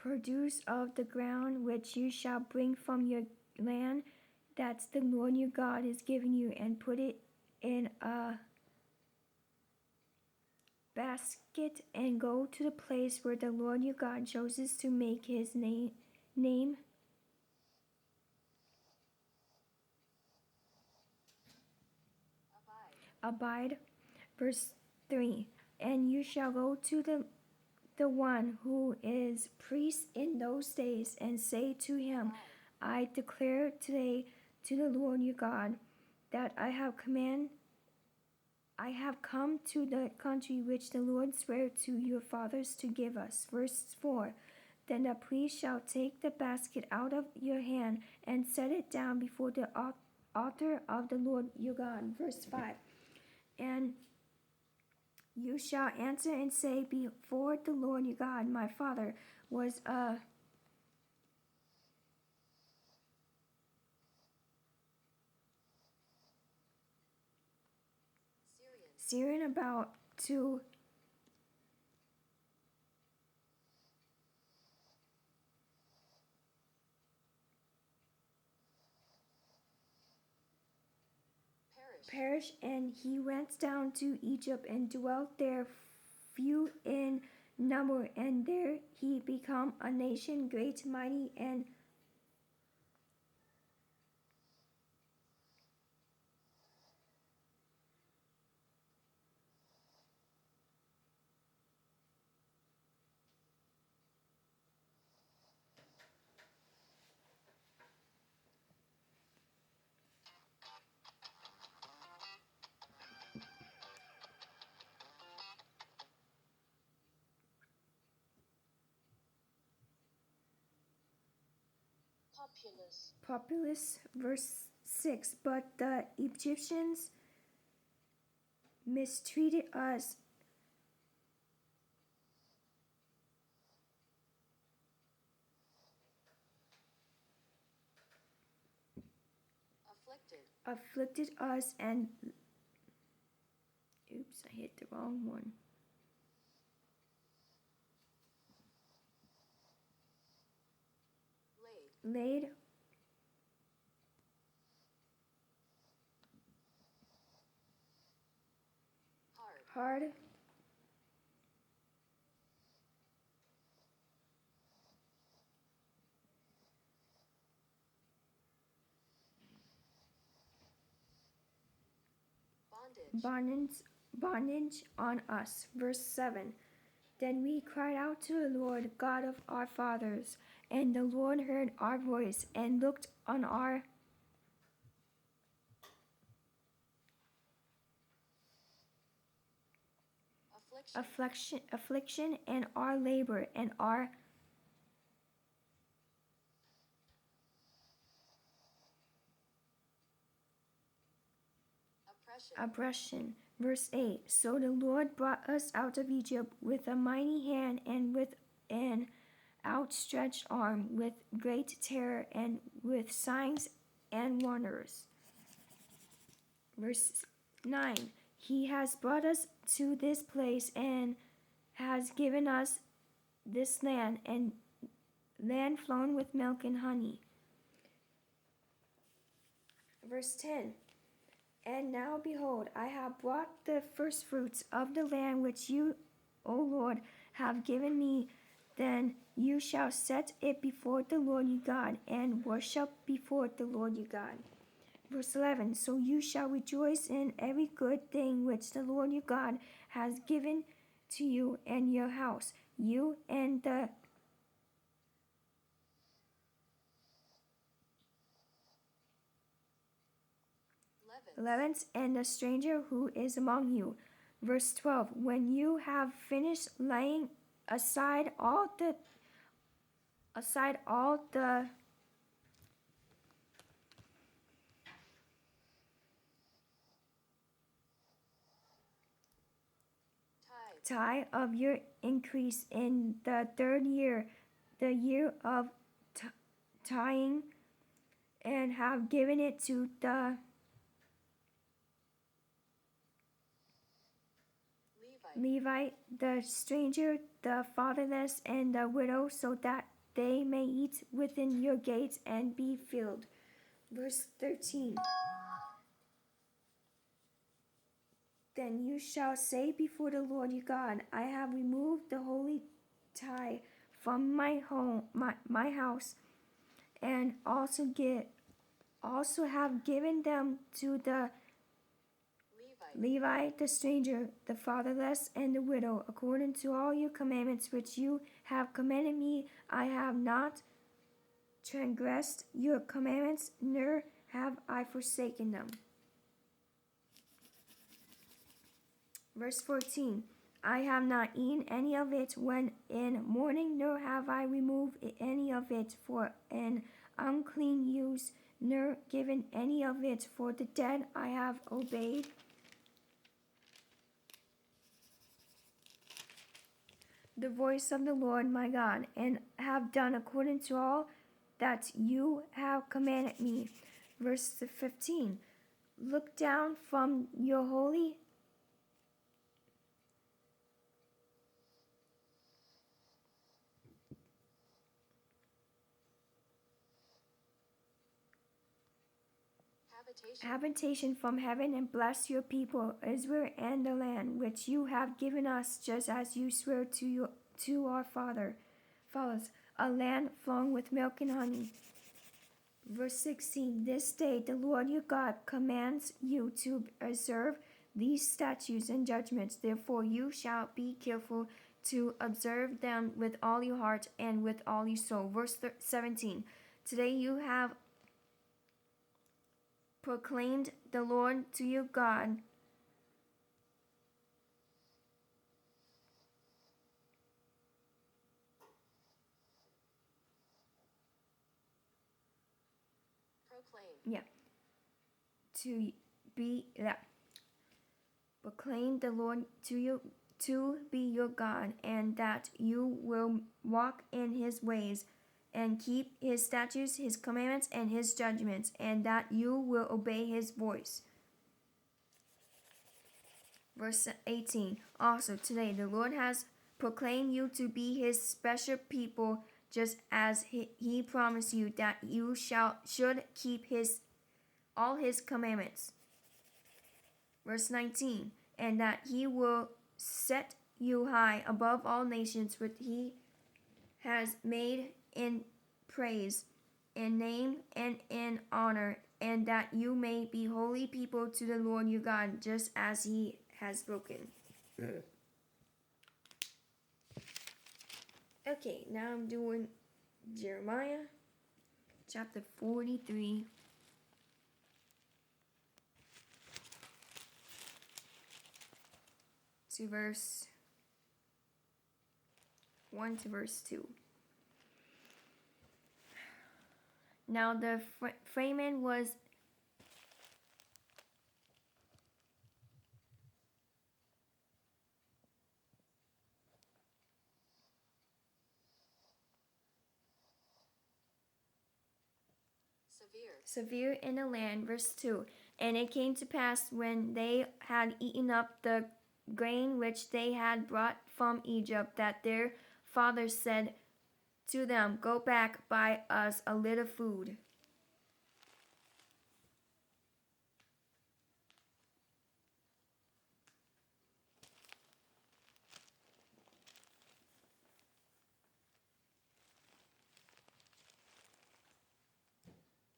produce of the ground which you shall bring from your land, that the Lord your God is giving you, and put it in a basket, and go to the place where the Lord your God chooses to make his name abide. Verse 3. And you shall go to the one who is priest in those days, and say to him, I declare today to the Lord your God that I have come to the country which the Lord sware to your fathers to give us. Verse 4. Then the priest shall take the basket out of your hand and set it down before the altar of the Lord your God. Verse 5. And you shall answer and say, before the Lord your God, my father was a Syrian about to perish, and he went down to Egypt and dwelt there, few in number, and there he became a nation great, mighty, and populous. Verse 6. But the Egyptians mistreated us, afflicted us, and oops, I hit the wrong one. Laid hard bondage on us. Verse 7. Then we cried out to the Lord God of our fathers, and the Lord heard our voice and looked on our affliction and our labor and our oppression. Verse 8. So the Lord brought us out of Egypt with a mighty hand and with an outstretched arm, with great terror and with signs and wonders. Verse 9. He has brought us to this place and has given us this land, and land flowing with milk and honey. Verse 10. And now behold, I have brought the firstfruits of the land which you, O Lord, have given me. Then you shall set it before the Lord your God, and worship before the Lord your God. Verse 11. So you shall rejoice in every good thing which the Lord your God has given to you and your house, you and the Levant and the stranger who is among you. Verse 12. When you have finished laying aside all the tithe of your increase in the third year, the year of tithing, and have given it to the Levite, the stranger, the fatherless, and the widow, so that they may eat within your gates and be filled. Verse 13. Then you shall say before the Lord your God, I have removed the holy tie from my home, my house, and also have given them to the Levite, the stranger, the fatherless, and the widow, according to all your commandments which you have commanded me. I have not transgressed your commandments, nor have I forsaken them. Verse 14. I have not eaten any of it when in mourning, nor have I removed any of it for an unclean use, nor given any of it for the dead. I have obeyed the voice of the Lord my God, and have done according to all that you have commanded me. Verse 15. Look down from your holy habitation from heaven, and bless your people Israel and the land which you have given us, just as you swear to our fathers, a land flowing with milk and honey. Verse 16. This day the Lord your God commands you to observe these statutes and judgments. Therefore you shall be careful to observe them with all your heart and with all your soul. Verse 17. Today you have proclaimed the Lord to your God. To be proclaim the Lord to you to be your God, and that you will walk in his ways and keep his statutes, his commandments, and his judgments, and that you will obey his voice. Verse 18. Also today the Lord has proclaimed you to be his special people, just as he promised you that you should keep all his commandments. Verse 19. And that he will set you high above all nations, which he has made in praise, in name, and in honor, and that you may be holy people to the Lord your God, just as he has spoken. Okay, now I'm doing Jeremiah chapter 43. To verse 1 to verse 2. Now the Freeman was severe in the land. Verse 2. And it came to pass, when they had eaten up the grain which they had brought from Egypt, that their fathers said to them, Go back, buy us a little food.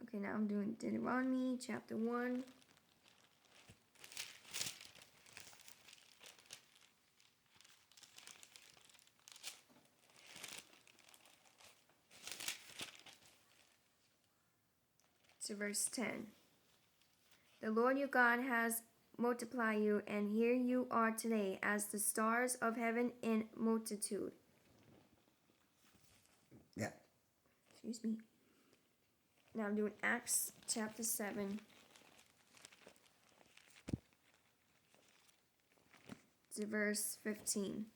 Okay, now I'm doing Deuteronomy chapter 1. To verse 10. The Lord your God has multiplied you, and here you are today as the stars of heaven in multitude. Yeah. Excuse me. Now I'm doing Acts chapter 7. To verse 15.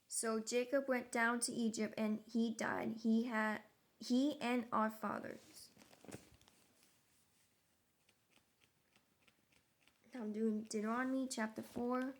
So Jacob went down to Egypt, and he died, he and our fathers. Now I'm doing Deuteronomy chapter 4.